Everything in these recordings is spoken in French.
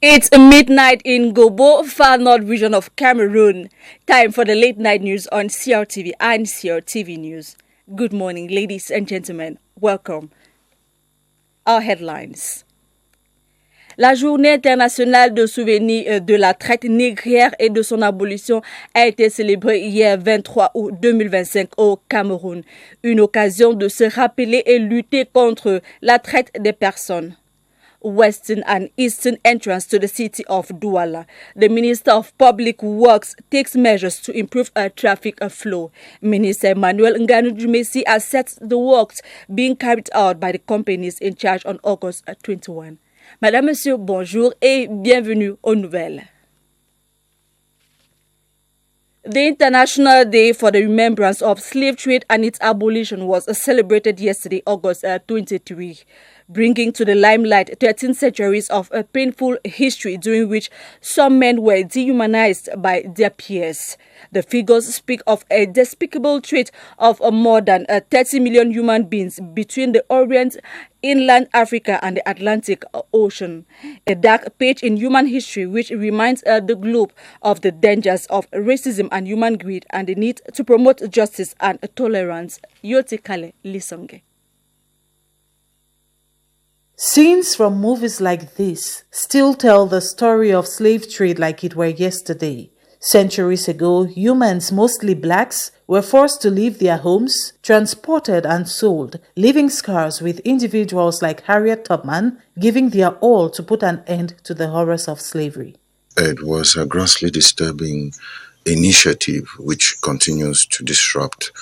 It's midnight in Gobo, far north region of Cameroon. Time for the late night news on CRTV and CRTV News. Good morning, ladies and gentlemen. Welcome. Our headlines. La journée internationale de souvenir de la traite négrière et de son abolition a été célébrée hier 23 août 2025 au Cameroun. Une occasion de se rappeler et lutter contre la traite des personnes. Western and eastern entrance to the city of Douala. The Minister of Public Works takes measures to improve traffic flow. Minister Emmanuel Nganu-Dumesi assessed the works being carried out by the companies in charge on August 21. Madame, Monsieur, bonjour et bienvenue aux nouvelles. The International Day for the Remembrance of Slave Trade and its Abolition was celebrated yesterday, August 23, bringing to the limelight 13 centuries of a painful history during which some men were dehumanized by their peers. The figures speak of a despicable trait of more than 30 million human beings between the Orient, inland Africa and the Atlantic Ocean. A dark page in human history which reminds the globe of the dangers of racism and human greed and the need to promote justice and tolerance. Yote Kale Lisonge. Scenes from movies like this still tell the story of slave trade like it were yesterday. Centuries ago, humans, mostly blacks, were forced to leave their homes, transported and sold, leaving scars with individuals like Harriet Tubman giving their all to put an end to the horrors of slavery. It was a grossly disturbing initiative which continues to disrupt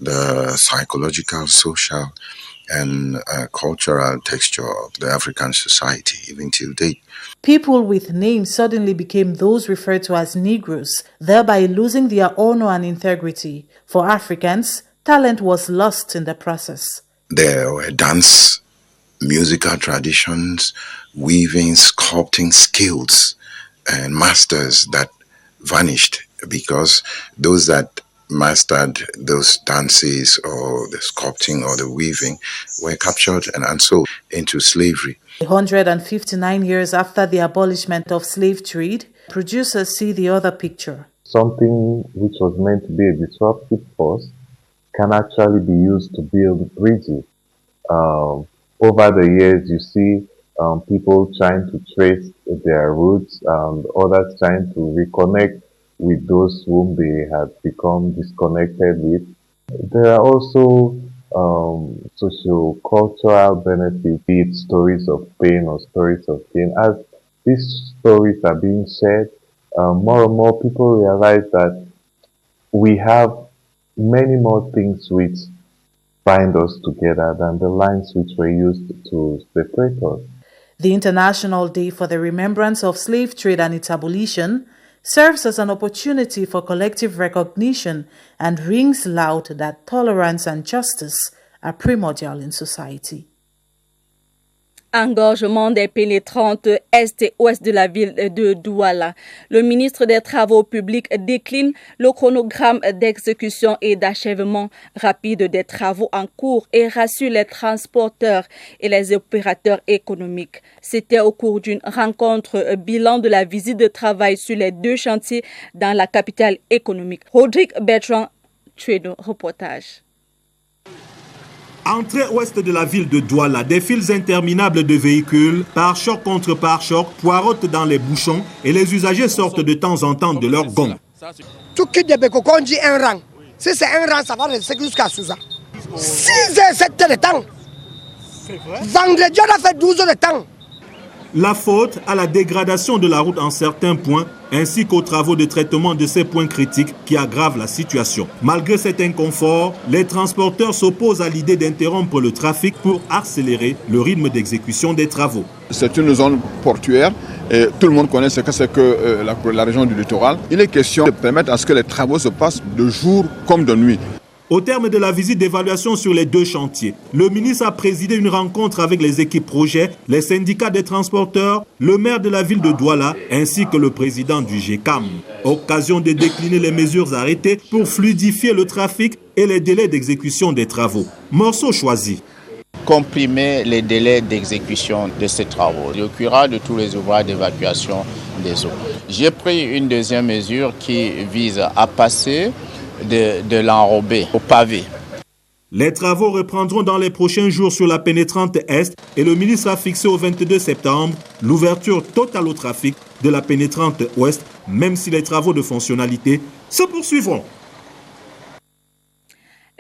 the psychological, social, and cultural texture of the African society, even till date. People with names suddenly became those referred to as Negroes, thereby losing their honor and integrity. For Africans, talent was lost in the process. There were dance, musical traditions, weaving, sculpting skills, and masters that vanished because those that mastered those dances or the sculpting or the weaving were captured and sold into slavery. 159 years after the abolishment of slave trade, producers see the other picture. Something which was meant to be a disruptive force can actually be used to build bridges. Over the years, you see people trying to trace their roots, others trying to reconnect with those whom they have become disconnected with. There are also socio-cultural benefits, be it stories of pain or stories of gain. As these stories are being shared, more and more people realize that we have many more things which bind us together than the lines which were used to separate us. The International Day for the Remembrance of Slave Trade and its Abolition serves as an opportunity for collective recognition and rings loud that tolerance and justice are primordial in society. Engorgement des pénétrantes est et ouest de la ville de Douala. Le ministre des Travaux publics décline le chronogramme d'exécution et d'achèvement rapide des travaux en cours et rassure les transporteurs et les opérateurs économiques. C'était au cours d'une rencontre bilan de la visite de travail sur les deux chantiers dans la capitale économique. Rodrigue Bertrand, Trudeau, reportage. Entrée ouest de la ville de Douala, des files interminables de véhicules, pare-choc contre pare-choc, poirotent dans les bouchons et les usagers sortent de temps en temps de leur gond. Tout quitte de Beko, on dit un rang. Si c'est un rang, ça va rester jusqu'à Souza. 6 heures, 7 heures de temps. Vendredi, on a fait 12 heures de temps. La faute à la dégradation de la route en certains points, ainsi qu'aux travaux de traitement de ces points critiques qui aggravent la situation. Malgré cet inconfort, les transporteurs s'opposent à l'idée d'interrompre le trafic pour accélérer le rythme d'exécution des travaux. C'est une zone portuaire et tout le monde connaît ce que c'est que la région du littoral. Il est question de permettre à ce que les travaux se passent de jour comme de nuit. Au terme de la visite d'évaluation sur les deux chantiers, le ministre a présidé une rencontre avec les équipes projets, les syndicats des transporteurs, le maire de la ville de Douala ainsi que le président du GECAM. Occasion de décliner les mesures arrêtées pour fluidifier le trafic et les délais d'exécution des travaux. Morceau choisi. comprimer les délais d'exécution de ces travaux. Il y aura de tous les ouvrages d'évacuation des eaux. J'ai pris une deuxième mesure qui vise à passer de l'enrobé au pavé. Les travaux reprendront dans les prochains jours sur la pénétrante Est et le ministre a fixé au 22 septembre l'ouverture totale au trafic de la pénétrante Ouest, même si les travaux de fonctionnalité se poursuivront.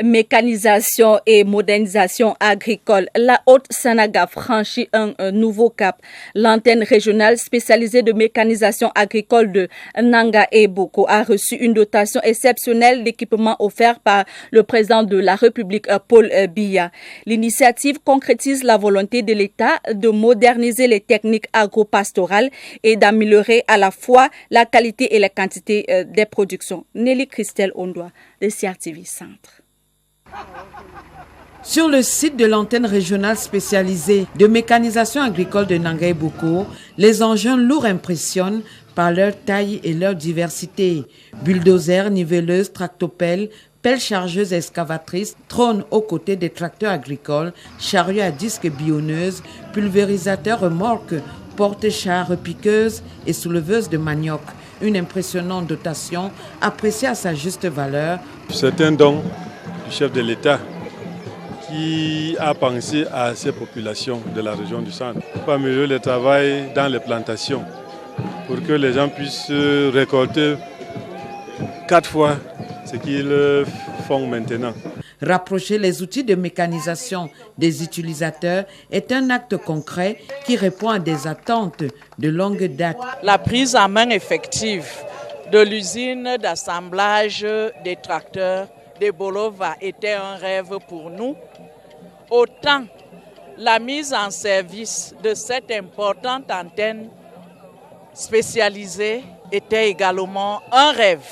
Mécanisation et modernisation agricole. La Haute-Sanaga franchit un nouveau cap. L'antenne régionale spécialisée de mécanisation agricole de Nanga et Boko a reçu une dotation exceptionnelle d'équipement offert par le président de la République, Paul Biya. L'initiative concrétise la volonté de l'État de moderniser les techniques agro-pastorales et d'améliorer à la fois la qualité et la quantité des productions. Nelly Christelle Ondoa, de CRTV Centre. Sur le site de l'antenne régionale spécialisée de mécanisation agricole de Nanga et Boko, les engins lourds impressionnent par leur taille et leur diversité. Bulldozers, nivelleuses, tractopelles, pelles chargeuses et excavatrices trônent aux côtés des tracteurs agricoles, charrues à disques billonneuses, pulvérisateurs remorques, porte-chars, repiqueuses et souleveuses de manioc. Une impressionnante dotation appréciée à sa juste valeur. C'est un don du chef de l'État qui a pensé à ces populations de la région du centre pour améliorer le travail dans les plantations, pour que les gens puissent récolter 4 fois ce qu'ils font maintenant. Rapprocher les outils de mécanisation des utilisateurs est un acte concret qui répond à des attentes de longue date. La prise en main effective de l'usine d'assemblage des tracteurs de Bolova était un rêve pour nous. Autant la mise en service de cette importante antenne spécialisée était également un rêve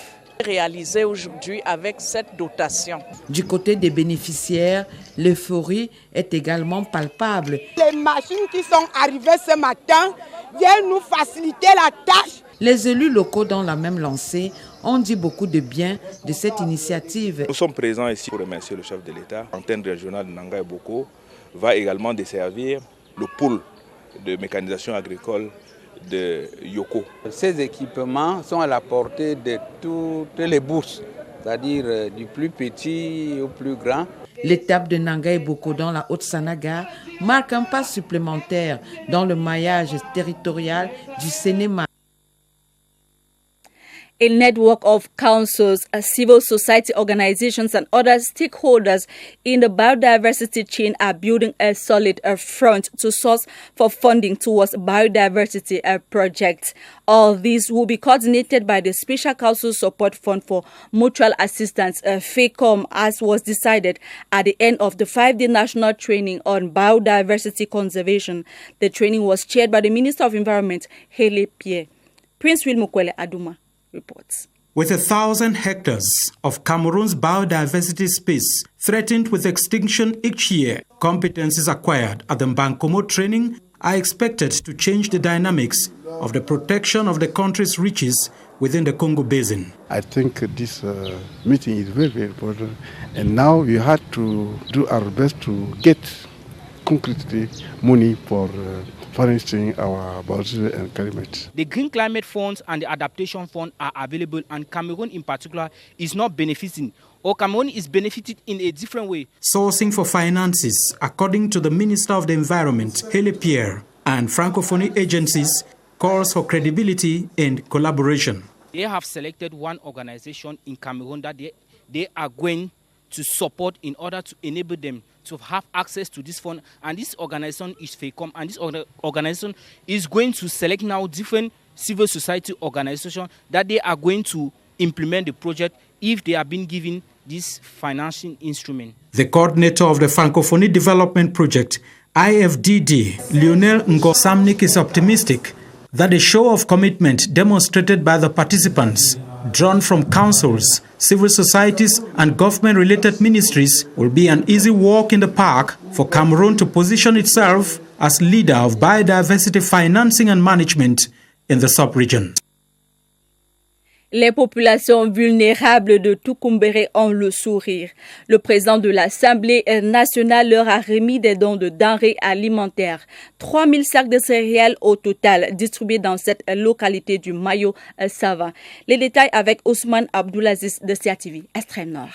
réalisé aujourd'hui avec cette dotation. Du côté des bénéficiaires, l'euphorie est également palpable. Les machines qui sont arrivées ce matin viennent nous faciliter la tâche. Les élus locaux dans la même lancée ont dit beaucoup de bien de cette initiative. Nous sommes présents ici pour remercier le chef de l'État. L'antenne régionale de Nanga et Boko va également desservir le pôle de mécanisation agricole de Yoko. Ces équipements sont à la portée de toutes les bourses, c'est-à-dire du plus petit au plus grand. L'étape de Nanga et Boko dans la Haute-Sanaga marque un pas supplémentaire dans le maillage territorial du Sénéma. A network of councils, civil society organizations and other stakeholders in the biodiversity chain are building a solid front to source for funding towards biodiversity projects. All these will be coordinated by the Special Council Support Fund for Mutual Assistance, FACOM, as was decided at the end of the 5-day national training on biodiversity conservation. The training was chaired by the Minister of Environment, Haley Pierre. Prince Will Mukwele Aduma reports. With 1,000 hectares of Cameroon's biodiversity space threatened with extinction each year, competencies acquired at the Mbankomo training are expected to change the dynamics of the protection of the country's riches within the Congo Basin. I think this meeting is very, very important, and now we have to do our best to get concretely money for forestering our biodiversity and climate. The Green Climate Funds and the Adaptation Fund are available, and Cameroon in particular is not benefiting, or Cameroon is benefited in a different way. Sourcing for finances, according to the Minister of the Environment, Haley Pierre, and Francophonie agencies, calls for credibility and collaboration. They have selected one organization in Cameroon that they are going to support in order to enable them to have access to this fund, and this organization is FACOM, and this organization is going to select now different civil society organizations that they are going to implement the project if they are being given this financing instrument. The coordinator of the Francophonie Development Project, IFDD, Lionel Ngo-Samnik, is optimistic that the show of commitment demonstrated by the participants, drawn from councils, civil societies and government-related ministries, will be an easy walk in the park for Cameroon to position itself as leader of biodiversity financing and management in the sub-region. Les populations vulnérables de Toukumbéré ont le sourire. Le président de l'Assemblée nationale leur a remis des dons de denrées alimentaires. 3000 sacs de céréales au total distribués dans cette localité du Mayo Savant. Les détails avec Ousmane Abdoulaziz de CRTV, Extrême Nord.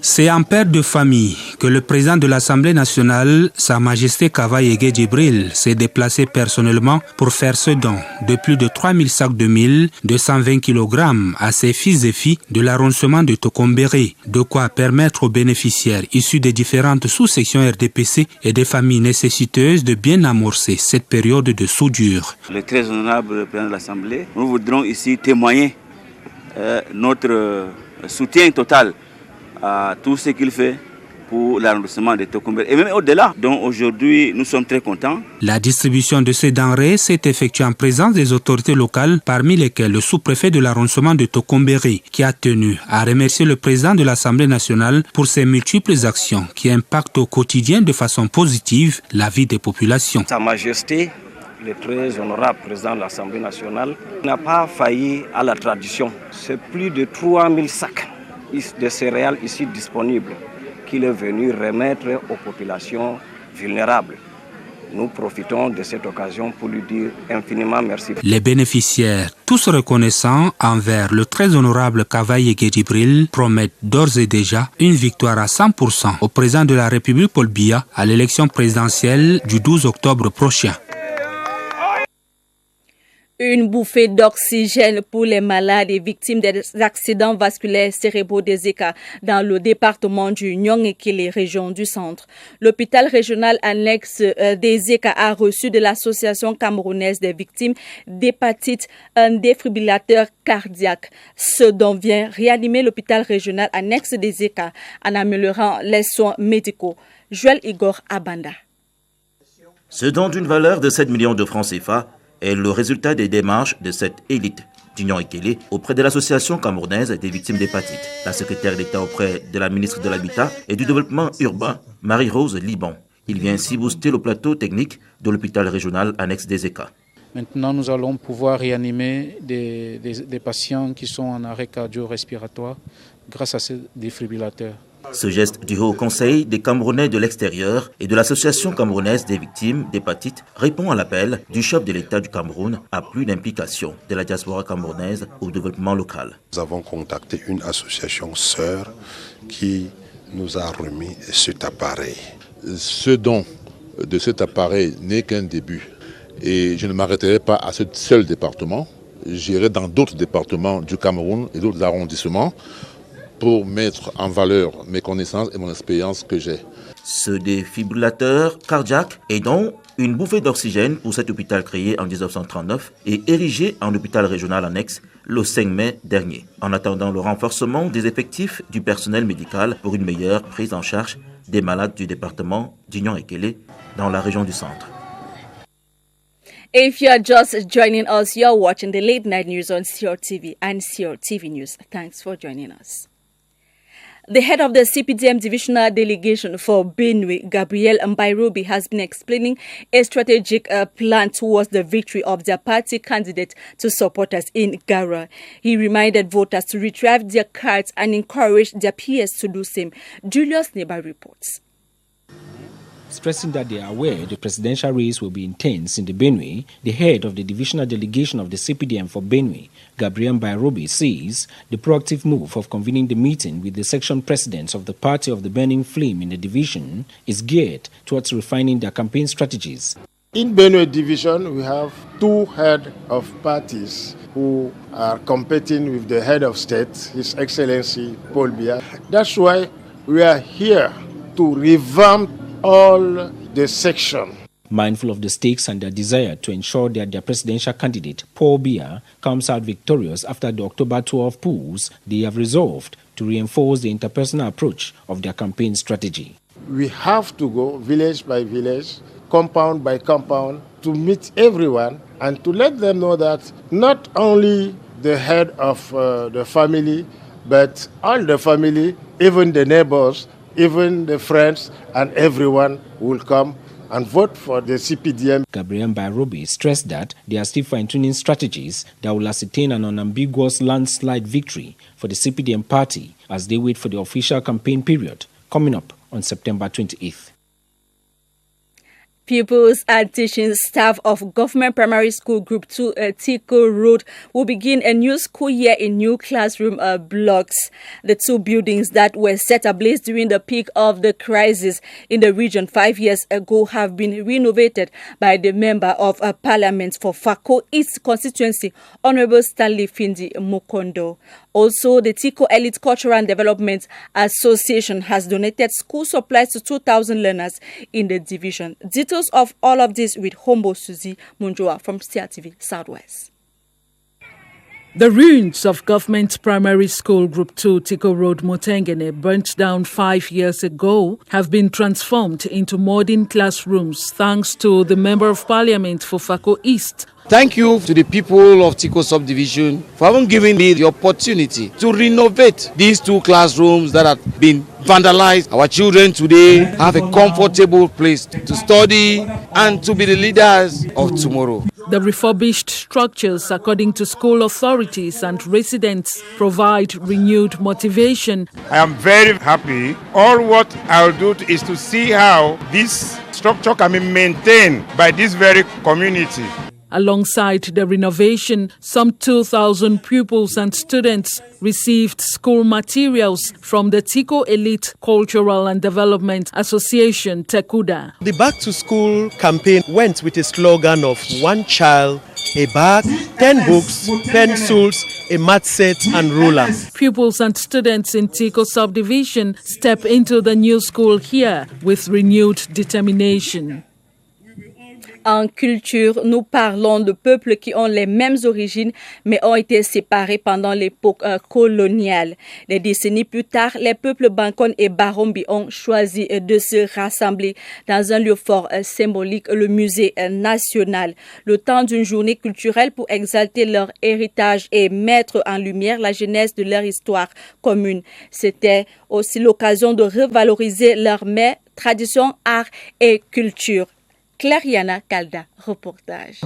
C'est en père de famille que le président de l'Assemblée nationale, Sa Majesté Kavaye Djibril, s'est déplacé personnellement pour faire ce don de plus de 3000 sacs de mil, 220 kg à ses fils et filles de l'arrondissement de Toukumbéré, de quoi permettre aux bénéficiaires issus des différentes sous-sections RDPC et des familles nécessiteuses de bien amorcer cette période de soudure. Le très honorable président de l'Assemblée, nous voudrons ici témoigner notre soutien total à tout ce qu'il fait pour l'arrondissement de Toukumbéré et même au-delà. Donc aujourd'hui, nous sommes très contents. La distribution de ces denrées s'est effectuée en présence des autorités locales, parmi lesquelles le sous-préfet de l'arrondissement de Toukumbéré, qui a tenu à remercier le président de l'Assemblée nationale pour ses multiples actions qui impactent au quotidien de façon positive la vie des populations. Sa Majesté, le très honorable président de l'Assemblée nationale, n'a pas failli à la tradition. C'est plus de 3000 sacs de céréales ici disponibles qu'il est venu remettre aux populations vulnérables. Nous profitons de cette occasion pour lui dire infiniment merci. Les bénéficiaires, tous reconnaissants envers le très honorable Kavaye Djibril, promettent d'ores et déjà une victoire à 100% au président de la République Paul Biya à l'élection présidentielle du 12 octobre prochain. Une bouffée d'oxygène pour les malades et victimes des accidents vasculaires cérébraux des ECA dans le département du Nyong-Ekele, région du centre. L'hôpital régional annexe des ECA a reçu de l'association camerounaise des victimes d'hépatite un défibrillateur cardiaque, ce dont vient réanimer l'hôpital régional annexe des ECA en améliorant les soins médicaux. Joël Igor Abanda. Ce don d'une valeur de 7 millions de francs CFA est le résultat des démarches de cette élite du Nyong-Ekele auprès de l'association camerounaise des victimes d'hépatite. La secrétaire d'État auprès de la ministre de l'Habitat et du Développement urbain, Marie-Rose Liban. Il vient ainsi booster le plateau technique de l'hôpital régional annexe des ECA. Maintenant, nous allons pouvoir réanimer des patients qui sont en arrêt cardio-respiratoire grâce à ce défibrillateur. Ce geste du Haut Conseil des Camerounais de l'extérieur et de l'Association camerounaise des victimes d'hépatite répond à l'appel du chef de l'État du Cameroun à plus d'implication de la diaspora camerounaise au développement local. Nous avons contacté une association sœur qui nous a remis cet appareil. Ce don de cet appareil n'est qu'un début et je ne m'arrêterai pas à ce seul département. J'irai dans d'autres départements du Cameroun et d'autres arrondissements pour mettre en valeur mes connaissances et mon expérience que j'ai. Ce défibrillateur cardiaque est donc une bouffée d'oxygène pour cet hôpital créé en 1939 et érigé en hôpital régional annexe le 5 mai dernier, en attendant le renforcement des effectifs du personnel médical pour une meilleure prise en charge des malades du département du Nyong-Ekele dans la région du centre. If you're just joining us, you're watching the late night news on CRTV and CRTV News. Thanks for joining us. The head of the CPDM divisional delegation for Benue, Gabriel Mbairobi, has been explaining a strategic plan towards the victory of their party candidate to supporters in Gara. He reminded voters to retrieve their cards and encourage their peers to do same. Julius Neba reports. Stressing that they are aware the presidential race will be intense in the Benue, the head of the divisional delegation of the CPDM for Benue, Gabriel Mbairobi, says the proactive move of convening the meeting with the section presidents of the party of the burning flame in the division is geared towards refining their campaign strategies. In Benue division, we have two heads of parties who are competing with the head of state, His Excellency Paul Biya. That's why we are here to revamp all the section. Mindful of the stakes and their desire to ensure that their presidential candidate, Paul Biya, comes out victorious after the October 12 polls, they have resolved to reinforce the interpersonal approach of their campaign strategy. We have to go village by village, compound by compound, to meet everyone and to let them know that not only the head of the family, but all the family, even the neighbors, even the friends, and everyone will come and vote for the CPDM. Gabriel Bairobi stressed that they are still fine-tuning strategies that will ascertain an unambiguous landslide victory for the CPDM party as they wait for the official campaign period coming up on September 28th. Pupils and teaching staff of Government Primary School Group 2 Tico Road will begin a new school year in new classroom blocks. The two buildings that were set ablaze during the peak of the crisis in the region 5 years ago have been renovated by the Member of Parliament for Fako East constituency, Honorable Stanley Findi Mukondo. Also, the Tico Elite Cultural and Development Association has donated school supplies to 2,000 learners in the division. Details of all of this with Hombo Suzy Munjoa from CRTV Southwest. The ruins of Government Primary School Group 2 Tico Road, Motengene, burnt down 5 years ago, have been transformed into modern classrooms thanks to the Member of Parliament for Fako East. Thank you to the people of Tico Subdivision for having given me the opportunity to renovate these two classrooms that have been vandalized. Our children today have a comfortable place to study and to be the leaders of tomorrow. The refurbished structures, according to school authorities and residents, provide renewed motivation. I am very happy. All what I'll do is to see how this structure can be maintained by this very community. Alongside the renovation, some 2,000 pupils and students received school materials from the Tico Elite Cultural and Development Association, TECUDA. The Back to School campaign went with a slogan of one child, a bag, 10 books, pencils, a math set and rulers. Pupils and students in Tico Subdivision step into the new school here with renewed determination. En culture, nous parlons de peuples qui ont les mêmes origines mais ont été séparés pendant l'époque coloniale. Des décennies plus tard, les peuples Bankone et Barombi ont choisi de se rassembler dans un lieu fort symbolique, le musée national. Le temps d'une journée culturelle pour exalter leur héritage et mettre en lumière la genèse de leur histoire commune. C'était aussi l'occasion de revaloriser leurs mets, traditions, arts et culture. Clariana Calda, reportage.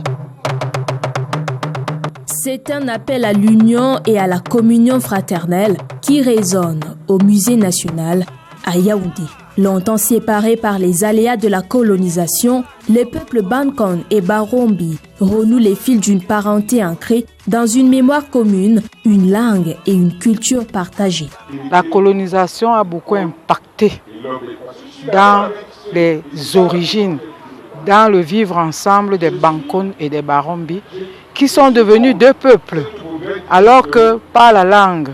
C'est un appel à l'union et à la communion fraternelle qui résonne au Musée national à Yaoundé. Longtemps séparés par les aléas de la colonisation, les peuples Bankone et Barombi renouent les fils d'une parenté ancrée dans une mémoire commune, une langue et une culture partagée. La colonisation a beaucoup impacté dans les origines, dans le vivre ensemble des Bankone et des Barombi, qui sont devenus deux peuples, alors que par la langue,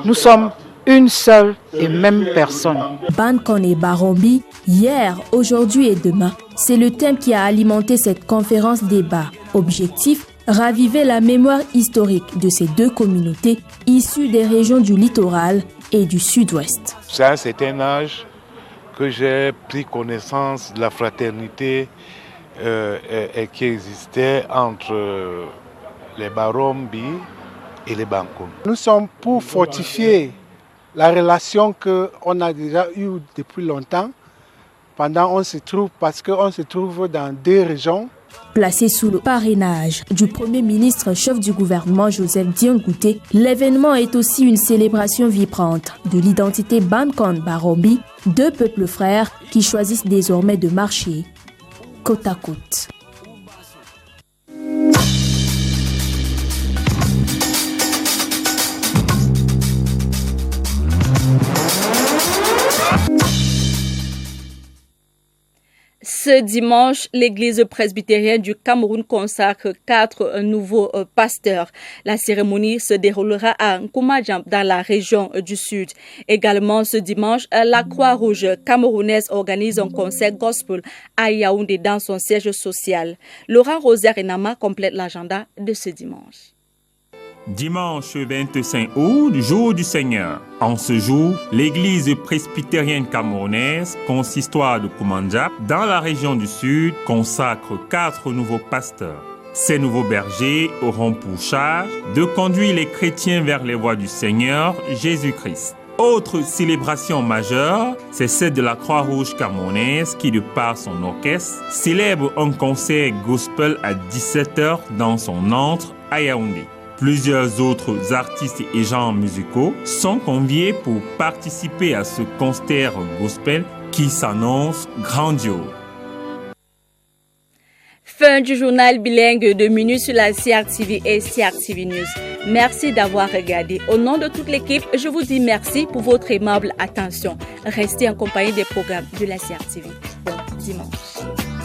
nous sommes une seule et même personne. Bankone et Barombi, hier, aujourd'hui et demain, c'est le thème qui a alimenté cette conférence débat. Objectif, raviver la mémoire historique de ces deux communautés issues des régions du littoral et du sud-ouest. C'est à un certain âge que j'ai pris connaissance de la fraternité qui existait entre les Barombi et les Bankone. Nous sommes pour fortifier la relation qu'on a déjà eue depuis longtemps, parce qu'on se trouve dans deux régions. Placé sous le parrainage du Premier ministre chef du gouvernement Joseph Diengouté, l'événement est aussi une célébration vibrante de l'identité Bankone-Barombi, deux peuples frères qui choisissent désormais de marcher côte à côte. Ce dimanche, l'église presbytérienne du Cameroun consacre 4 nouveaux pasteurs. La cérémonie se déroulera à Nkoumadiam dans la région du Sud. Également ce dimanche, la Croix-Rouge camerounaise organise un concert gospel à Yaoundé dans son siège social. Laurent Rosaire et Nama complètent l'agenda de ce dimanche. Dimanche 25 août, jour du Seigneur. En ce jour, l'église presbytérienne camerounaise, consistoire de Koumandjap, dans la région du Sud, consacre 4 nouveaux pasteurs. Ces nouveaux bergers auront pour charge de conduire les chrétiens vers les voies du Seigneur Jésus-Christ. Autre célébration majeure, c'est celle de la Croix-Rouge camerounaise qui, de par son orchestre, célèbre un concert gospel à 17h dans son antre à Yaoundé. Plusieurs autres artistes et genres musicaux sont conviés pour participer à ce concert gospel qui s'annonce grandiose. Fin du journal bilingue de minuit sur la CRTV et CRTV News. Merci d'avoir regardé. Au nom de toute l'équipe, je vous dis merci pour votre aimable attention. Restez en compagnie des programmes de la CRTV. Bon dimanche.